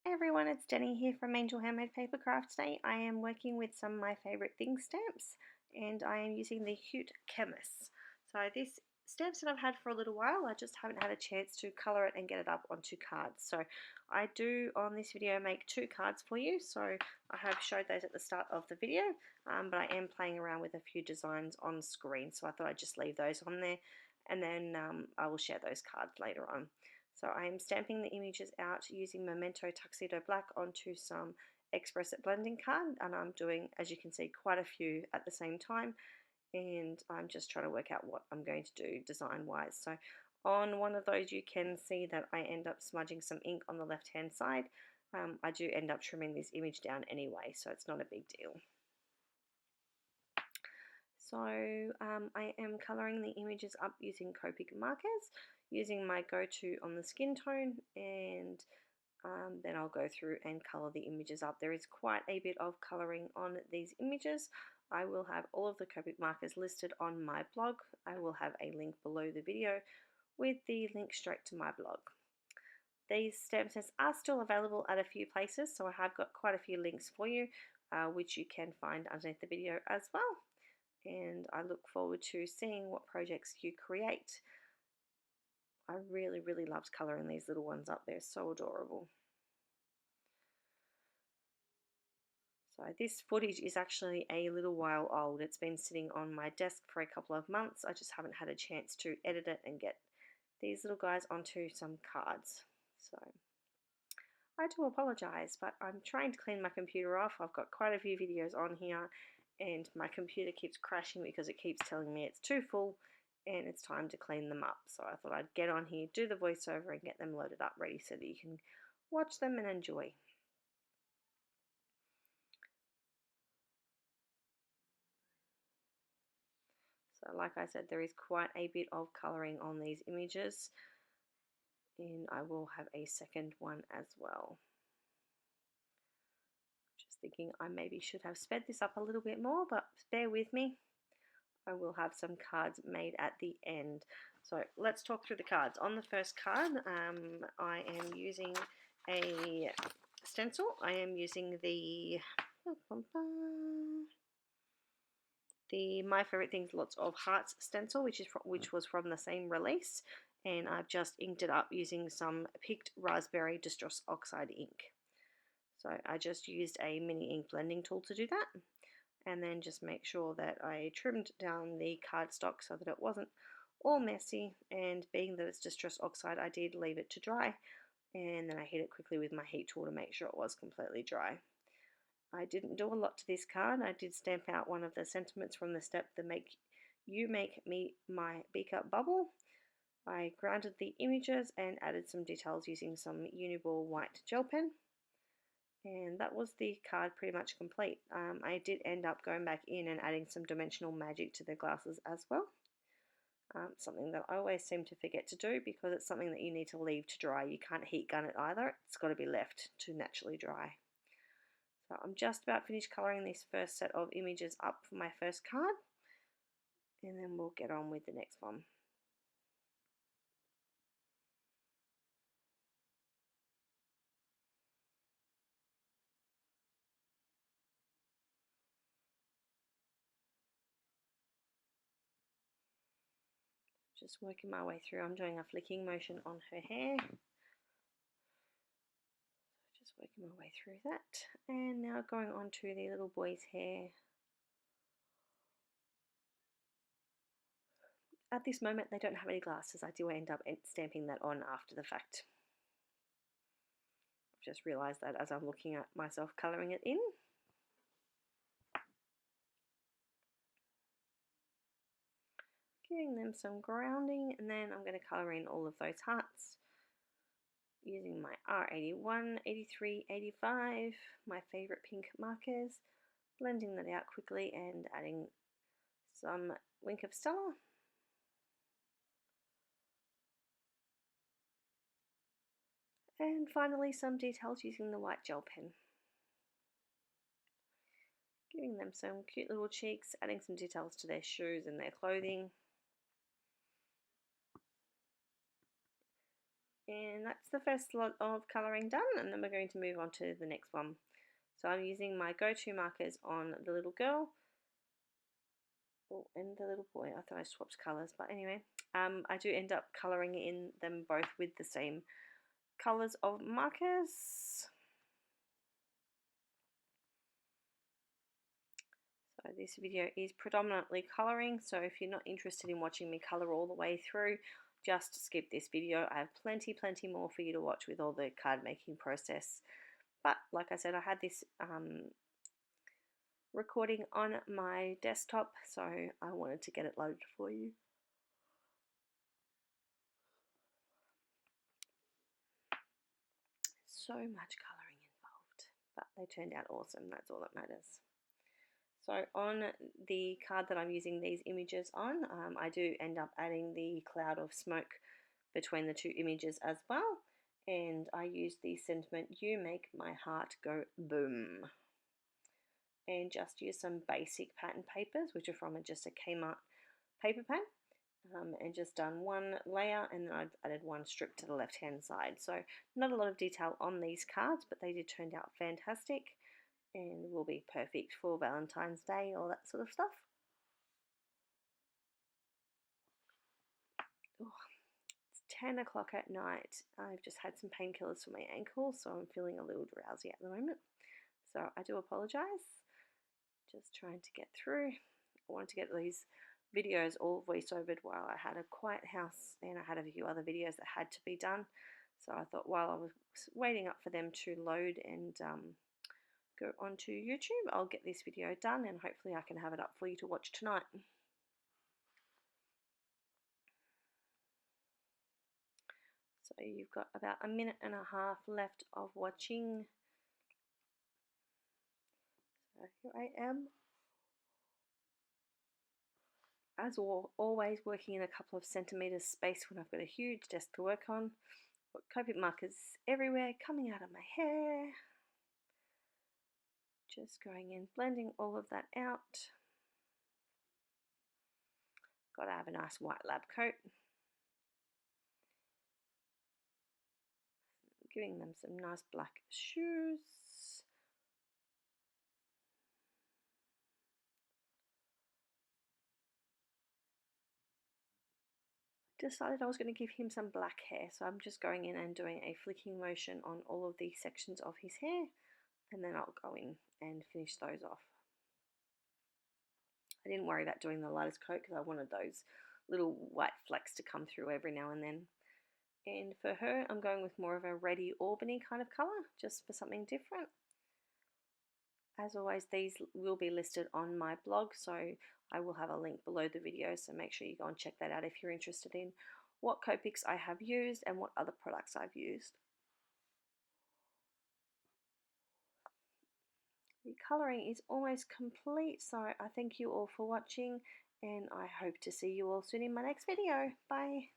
Hey everyone, it's Jenny here from Angel Handmade Papercraft. Today I am working with some of my favourite things stamps, and I am using the cute Chemists. So this stamps that I've had for a little while, I just haven't had a chance to colour it and get it up onto cards. So I do on this video make 2 cards for you, so I have showed those at the start of the video, but I am playing around with a few designs on screen, so I thought I'd just leave those on there, and then I will share those cards later on. So I am stamping the images out using Memento Tuxedo Black onto some Express Blending card, and I'm doing, as you can see, quite a few at the same time, and I'm just trying to work out what I'm going to do design wise. So on one of those you can see that I end up smudging some ink on the left hand side. I do end up trimming this image down anyway, so it's not a big deal. So I am colouring the images up using Copic markers, using my go-to on the skin tone, and then I'll go through and colour the images up. There is quite a bit of colouring on these images. I will have all of the Copic markers listed on my blog. I will have a link below the video with the link straight to my blog. These stamp sets are still available at a few places, so I have got quite a few links for you, which you can find underneath the video as well. And I look forward to seeing what projects you create. I really loved colouring these little ones up. They're so adorable. So this footage is actually a little while old. It's been sitting on my desk for a couple of months. I just haven't had a chance to edit it and get these little guys onto some cards. So I do apologise, but I'm trying to clean my computer off. I've got quite a few videos on here, and my computer keeps crashing because it keeps telling me it's too full and it's time to clean them up. So I thought I'd get on here, do the voiceover and get them loaded up ready so that you can watch them and enjoy. So like I said, there is quite a bit of colouring on these images, and I will have a second one as well. Just thinking I maybe should have sped this up a little bit more, but bear with me. I will have some cards made at the end. So let's talk through the cards. On the first card, I am using a stencil. I am using the My Favorite Things Lots of Hearts stencil, which was from the same release, and I've just inked it up using some Picked Raspberry Distress Oxide ink. So I just used a mini ink blending tool to do that, and then just make sure that I trimmed down the cardstock so that it wasn't all messy, and being that it's Distress Oxide, I did leave it to dry, and then I hit it quickly with my heat tool to make sure it was completely dry. I didn't do a lot to this card. I did stamp out one of the sentiments from the step, the Make Me My Beaker Bubble. I grounded the images and added some details using some Uni-Ball white gel pen. And that was the card pretty much complete. I did end up going back in and adding some dimensional magic to the glasses as well. Something that I always seem to forget to do because it's something that you need to leave to dry. You can't heat gun it either. It's got to be left to naturally dry. So I'm just about finished colouring this first set of images up for my first card, and then we'll get on with the next one. Just working my way through. I'm doing a flicking motion on her hair. Just working my way through that. And now going on to the little boy's hair. At this moment they don't have any glasses. I do end up stamping that on after the fact. I've just realised that as I'm looking at myself colouring it in. Giving them some grounding, and then I'm going to colour in all of those hearts using my R81, 83, 85, my favourite pink markers, blending that out quickly and adding some Wink of Stella. And finally some details using the white gel pen. Giving them some cute little cheeks, adding some details to their shoes and their clothing. And that's the first lot of colouring done, and then we're going to move on to the next one. So I'm using my go-to markers on the little girl. Oh, and the little boy. I thought I swapped colours, but anyway, I do end up colouring in them both with the same colours of markers. So this video is predominantly colouring, so if you're not interested in watching me colour all the way through, just skip this video. I have plenty more for you to watch with all the card making process. But like I said, I had this recording on my desktop, so I wanted to get it loaded for you. So much colouring involved, but they turned out awesome. That's all that matters. So on the card that I'm using these images on, I do end up adding the cloud of smoke between the two images as well, and I use the sentiment, "You make my heart go boom," and just use some basic pattern papers, which are from just a Kmart paper pad, and just done one layer, and then I've added one strip to the left hand side. So not a lot of detail on these cards, but they did turn out fantastic and will be perfect for Valentine's Day, all that sort of stuff. Oh, it's 10 o'clock at night. I've just had some painkillers for my ankle, so I'm feeling a little drowsy at the moment. So I do apologise. Just trying to get through. I wanted to get these videos all voiceovered while I had a quiet house, and I had a few other videos that had to be done. So I thought while I was waiting up for them to load and go onto YouTube, I'll get this video done, and hopefully I can have it up for you to watch tonight. So you've got about a minute and a half left of watching. So here I am. As always, working in a couple of centimeters space when I've got a huge desk to work on. Got Copic markers everywhere coming out of my hair. Just going in, blending all of that out. Got to have a nice white lab coat. Giving them some nice black shoes. Decided I was going to give him some black hair, so I'm just going in and doing a flicking motion on all of the sections of his hair, and then I'll go in and finish those off. I didn't worry about doing the lightest coat because I wanted those little white flecks to come through every now and then. And for her, I'm going with more of a reddy Albany kind of colour, just for something different. As always, these will be listed on my blog, so I will have a link below the video, so make sure you go and check that out if you're interested in what Copics I have used and what other products I've used. The colouring is almost complete, so I thank you all for watching, and I hope to see you all soon in my next video. Bye!